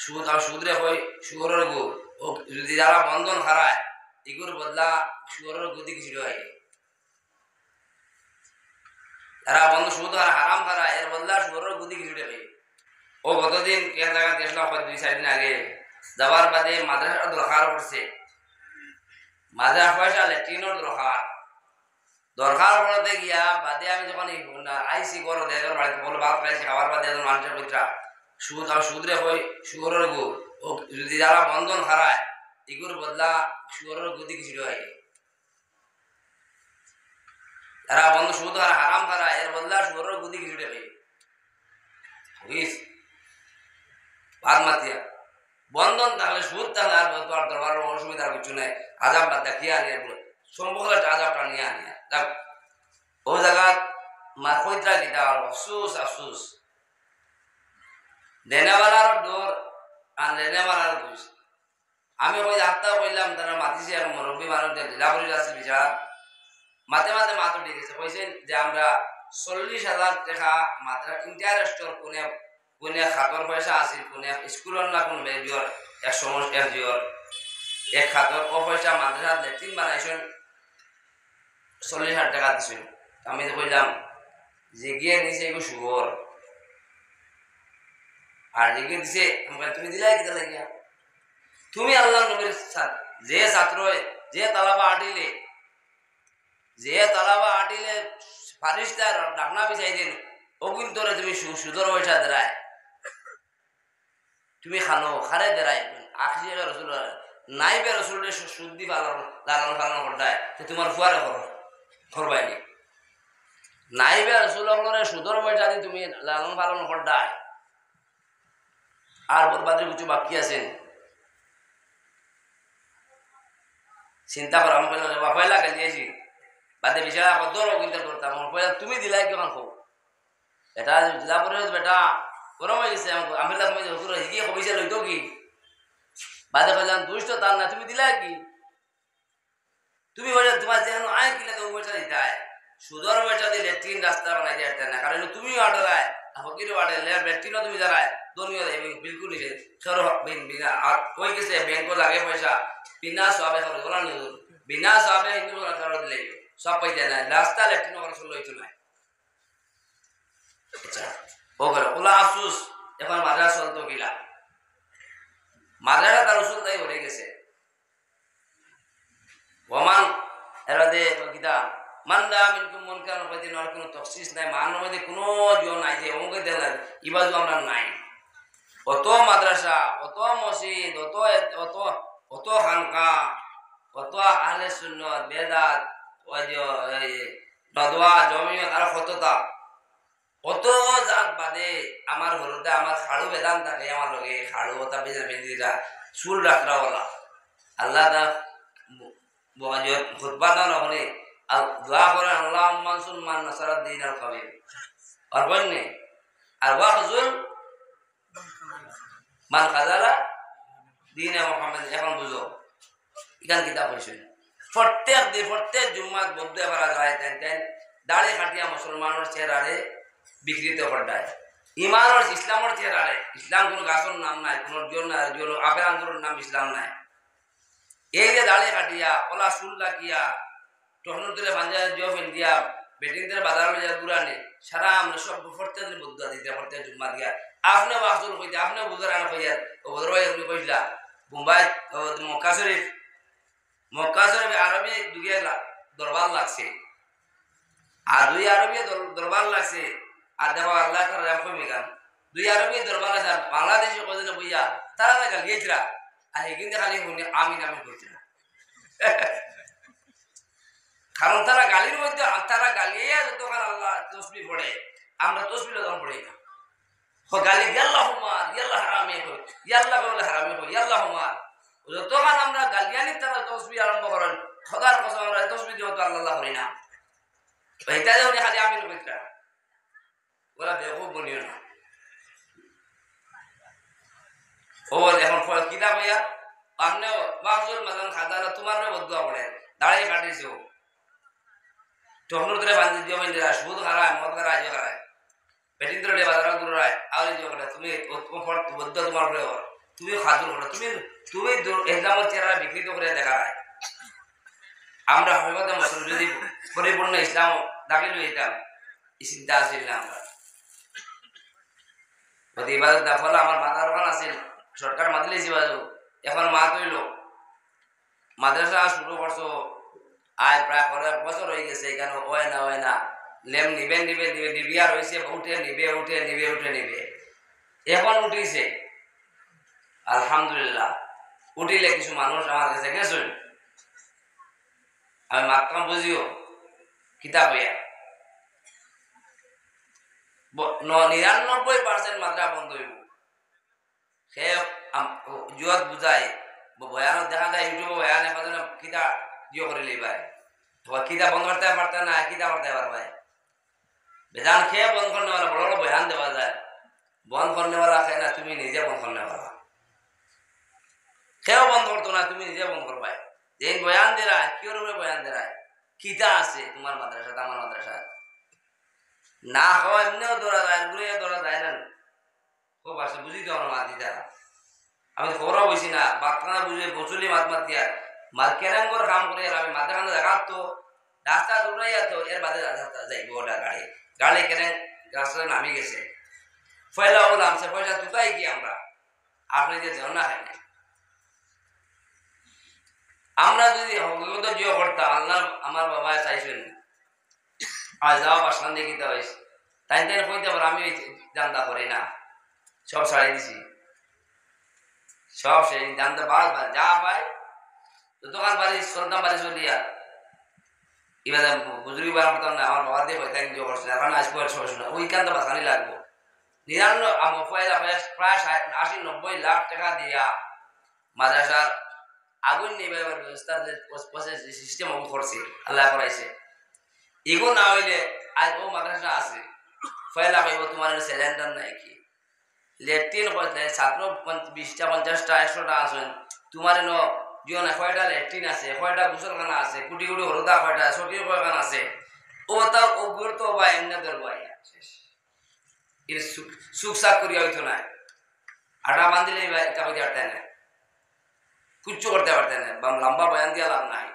সুদ আর সুদরে হয় সুগরের গু ও যদি যারা বন্ধন হারায় এগুর বদলা সুগরের গতি কিছু হয় যারা বন্ধ সুদ আর হারাম হারায় এর বদলা সুগরের গতি কিছু হয় ও গতদিন এক জায়গা গেছিলাম 2-4 দিন আগে যাওয়ার বাদে মাদ্রাসার দরকার পড়ছে মাদ্রাসা পয়সা ল্যাট্রিনের দরকার পড়তে গিয়া বাদে আমি যখন আইসি করো দেখার বাড়িতে বলো বাদ পাইছি খাবার বাদে মানুষের পয়সা সুদ আর সুদরে হয় সুগরের গু ও যদি যারা বন্ধন হারায় এগুর বদলা সুগরের গতি কিছু হয় যারা বন্ধ সুদ আর হারাম হারায় এর বদলা সুগরের গতি কিছু হয় বুঝিস বাদ মাতিয়া বন্ধন তাহলে সুদ তাহলে আর তোমার দরবার অসুবিধার কিছু নেই আজাব বাদ দেখিয়ে আনিয়া বলে সম্পর্ক আজাবটা নিয়ে আনিয়া দেখ ও জায়গা মা কইত্রা গীতা আফসুস আফসুস দেনেওয়ালার ডোর আর লেনেওয়ালার দোষ আমি কই আত্মা কইলাম তারা মাতিছে আর মুরব্বী মানুষ লীলাপুরি আছে বিচার মাতে মাতে মাতো ডেকেছে কইছেন যে আমরা 40,000 টাকা মাত্র ইন্টারেস্টর কোনে কোনে খাতর পয়সা আছে কোনে স্কুলের না কোন মেজর এক সমস্ত এজিওর এক খাতর ও পয়সা মাদ্রাসা ল্যাট্রিন বানাইছেন 40,000 টাকা দিছেন আমি কইলাম যে গিয়ে নিছে এগো সুগর আর যেগুলো দিছে তুমি দিলাই কি লাগিয়া তুমি আল্লাহ নবীর যে ছাত্র যে তালাবা আটিলে ফারিস্তার ডাকনা বিছাই দিন অগুন তোরে তুমি সুদর পয়সা দেরায় তুমি খানো খারে দেরায় আখি রসুল নাইবে রসুলের শুদ্ধি লালন পালন করতায় তোমার ফুয়ারে করবাইনি নাইবে রসুলের সুদর পয়সা দিয়ে তুমি লালন পালন করতায় আর বরবাদের কিছু বাকি আছেন চিন্তা করা আমি পয়লা গেছি বাদে বিছানা কত কিন্তু করতাম পয়লা তুমি দিলাই কেমন খো এটা জেলা পরে বেটা গরম হয়ে গেছে আমি হিগিয়ে কবিছে লইতো কি বাদে কইলাম দুষ্ট তার না তুমি দিলাই কি তুমি বলে তোমার যেন আয় কিনা তো পয়সা দিতায় সুদর পয়সা দিয়ে ল্যাট্রিন রাস্তা বানাই দিয়ে না কারণ তুমিও আটলায় ফকিরও আটে ল্যাট্রিনও তুমি যারায় দুনিয়া বিলকুল নিছে সর ওই গেছে ব্যাংক লাগে পয়সা বিনা সবে বলা নিজ বিনা সবে হিন্দু কারো দিলে সব পাইতে নাই রাস্তা ল্যাট্রিন ওখানে চললো হইতো নাই ও করে ওলা আফসুস এখন মাদ্রাসা চলতো গিলা মাদ্রাসা তার উসুল তাই হয়ে গেছে ওমান এরা দে গীতা মান্দা মিনকুম মুনকার প্রতি নর কোনো তফসিস নাই মানব মধ্যে কোনো জিও নাই যে অমুকে দেন ইবাজু আমরা নাই অত মাদ্রাসা অত মসজিদ অত অত অত খানকা অত আহলে সুন্নাত বেদাত ওই যে নদওয়া জমিয়ত আর কতটা অত জাত বাদে আমার ঘরতে আমার খাড়ু বেদান থাকে আমার লগে খাড়ু ওটা বেদিরা চুল রাখরাওয়ালা আল্লাহ তা খুতবা দাও না হলে দোয়া করেন আল্লাহ মানসুন মান নাসারুদ্দিন আল কাবির আর বলনে আর ওয়াখজুল মান খাজালা দিনে মোহাম্মদ এখন বুঝো এখান কিতাব হয়েছে প্রত্যেক দিন প্রত্যেক জুম্মাত বলতে পারা যায় তাই দাড়ি খাটিয়া মুসলমানের চেহারে বিকৃত ঘটায় ইমানের ইসলামের চেহারে ইসলাম কোনো গাছের নাম নাই কোনো আপেল আন্দোলনের নাম ইসলাম নাই এই যে দাড়ি খাটিয়া ওলা চুল লাকিয়া তখন তুলে পাঞ্জাব জব ইন্ডিয়া বেটিং তুলে বাজার ঘুরানে সারা আমরা সব প্রত্যেক দিন বুদ্ধা দিতে প্রত্যেক জুম্মা দিয়া আপনি বাসুল কইতে আপনি বুঝার আনা কইয়ার ও বদরবাই আপনি কইলা মুম্বাই মক্কা শরীফ আরবি দুইয়া দরবার লাগছে আর দুই আরবি দরবার লাগছে আর দেওয়া আল্লাহ তার রাম কই মিগান দুই আরবি দরবার আছে বাংলাদেশে কদিন বইয়া তারা না গাল গেছিলা আর এখানে খালি শুনি আমি নামে কইছিলা কারণ তারা গালির মধ্যে তারা গালিয়ে যতক্ষণ আল্লাহ তসবি পড়ে আমরা তসবি যখন পড়ি না গালি ইয়াল্লাহ হুমার ইয়াল্লাহ হারামে হই ইয়াল্লাহ বলে হারামে হই ইয়াল্লাহ হুমার যতক্ষণ আমরা গালিয়ানি তারা তসবি আরম্ভ করেন খোদার কসম আমরা তসবি দিয়ে তো আল্লাহ করি না এটা যখন খালি আমি কইতা ওরা বেকুব বনিও না ও এখন কিতাব হইয়া আপনি মাহজুল মাজান খাদালা তোমার বদুয়া পড়ে দাঁড়িয়ে কাটিছো তখন তোরে বান্ধি দিও মেন্দিরা সুদ খারায় মদ খারায় আজ খারায় বেটিং তোরে বাজার গুরু রায় আউলি দিও কাটা তুমি বদুয়া তোমার পড়ে তুমি খাজুর করো, তুমি তুমি ইসলামের চেহারা বিকৃত করে দেখা যায়। আমরা হয়তো মুসলিম যদি পরিপূর্ণ ইসলাম দাখিল হইতাম, এই চিন্তা আসছিল না আমরা। ইবাদত না ফলে আমার মাথার ওখান আছিল, সরকার মাতিলেছি বাজু, এখন মা কইল মাদ্রাসা শুরু করছো, আয় প্রায় ১ বছর হয়ে গেছে, এখানে হয় না লেম নিবে নিবিয়া রয়েছে, উঠে নিবে এখন উঠিছে আলহামদুলিল্লাহ। উঠিলে কিছু মানুষ আমার কাছে গেছেন, আমি মাত্রাম বুঝিও কিতাব হইয়া ৯৯% মাত্রা বন্ধ হইব। সে জুয়াত বুঝায় বয়ানত দেখা যায়, ইউটিউবে বয়ান এখন কিতা জিও করে লিবাই, কিতা বন্ধ করতে পারতে না, কিতা করতে পারবে বেজান খেয়ে বন্ধ করতে পারে, বড় বড় বয়ান দেওয়া যায়, বন্ধ করতে পারা খায় না, তুমি নিজে বন্ধ করতে পারবা। খেয়েও বন্ধ করতো না, তুমি নিজে বন্ধ করবা। যে বয়ান দেয় কিওর উপরে বয়ান দেয়, কিতা আছে তোমার মাদ্রাসা আমার মাদ্রাসা না খাওয়া এমনিও দৌড়া যায়, ঘুরে দৌড়া যায় না, খুব আসে বুঝি তো আমার মাতি দ্বারা। আমি খবরও বসি না, বাতখানা বুঝে বচলি মাত মাতি আর মার কেরাম করে কাম করে, আর আমি মাথাখানা দেখা তো রাস্তা দৌড়াইয়া তো এর বাদে রাস্তা যাইব, ওটা গাড়ি কেরেন রাস্তায় নামি গেছে, পয়লা বললাম সে পয়সা তুকাই কি আমরা, আপনি যে যাও না হয় না। আমরা যদি হকিগত জিও করতাম, আল্লাহ আমার বাবা চাইছেন আজ যাওয়া বাসন দেখিতে হয়েছে, তাই কইতে পারো আমি জানতা করি না, সব ছাড়াই দিছি, সব সেই জানতে বারবার যা পায় দোকান বাড়ি সন্তান বাড়ি চলিয়া এবার বুজুর্গি বার করতাম না, আমার বাবা দিয়ে তাই জিও করছে, এখন আসবো সমস্যা ওইখান তো বাসানি লাগবো 99 প্রায় 80-90 লাখ টাকা দিয়া মাদ্রাসার আগুন নিবাইবার ব্যবস্থার যে সিস্টেম করছে আল্লাহ করাইছে। এগো না হইলে আজ ও মাদ্রাসা আছে, ফয়লা কইব তোমার সিলিন্ডার নাই কি, লেট্রিন করতে ছাত্র 20টা 50টা 100টা আছেন, তোমার ন জীবন কয়টা লেট্রিন আছে, কয়টা গোসলখানা আছে, কোটি কোটি হরদা কয়টা সকি কয়খানা আছে, ও তাও ও গুরুত্ব বা এমনি ধরবো এর সুখ সাক করিয়া হইতো না, আটা বান্ধিলে এটা হইতে পারতেন না, কুচ্ছু করতে পারতেন না, লম্বা বয়ান দিয়া লাভ নাই।